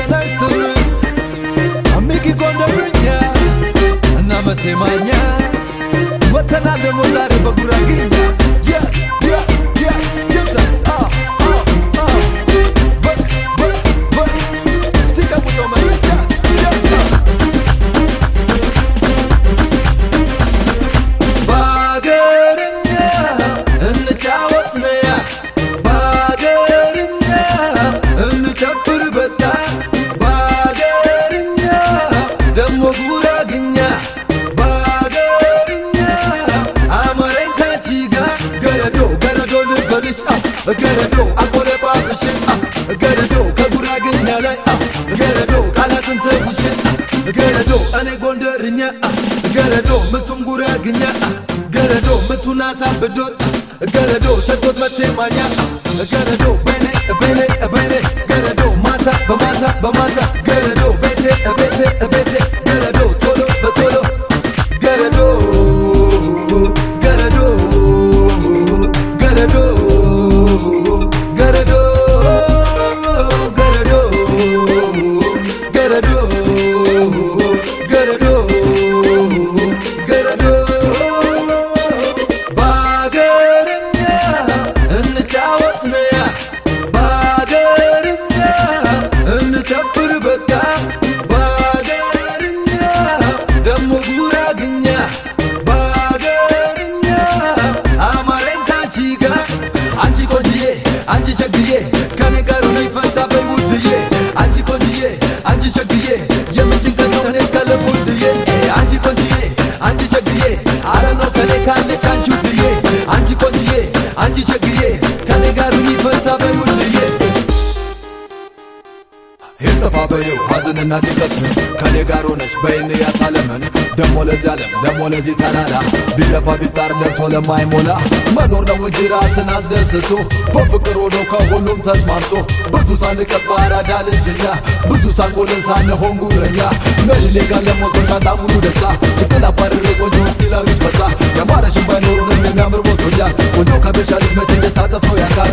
nice to meet Amiki Gondorinya Namate Manya Watana de Mozare Baguraginya Yes, yes, yes, yes But Stick up with all my yes, yes Bagarinya And the Chawats Maya Bagarinya And the Chapur Bata Bagarinya Damo Guraginya Garado, akore babishin Garado, kaguragin yalai Garado, kalatun sebushin Garado, ane gondarinya Garado, metunguraginya Garado, metunasa bedot Garado, shakot matemanya Garado, bene Garado, bamata Garado, bete Garado, tolo Garado Anji shagiye, kane garo na ifansa pe mudiye. Anji kondiye, anji shagiye, yemitin kato ne skala mudiye. Anji kondiye, anji shagiye, arano kane kane chanchu diye. Anji kondiye, anji shagiye, kane garo na ifansa pe mudiye. Hirta fabayo, hazan na tikat, kane garo nash bayne ya talaman. Demo lezi alam, demo lezi talala. Bilafa bitar derso lemay mola. መኖር ነው እንጂ ራስን አስደስቶ በፍቅር ሆኖ ከሁሉም ተስማምቶ ብዙ ሳንቀጥ ባራዳ ልጅኛ ብዙ ሳንጎልን ሳንሆን ጉረኛ መድኔ ጋር ለሞቶ ሻንጣ ሙሉ ደስታ ጭቅላ ባርሬ ቆንጆ ስቲላዊት ፈታ ያማረሽን ባይኖሩ ነዝ የሚያምር ሞቶኛል ቆንጆ ከቤሻ ልጅ መቼ ደስታ ጠፍቶ ያካል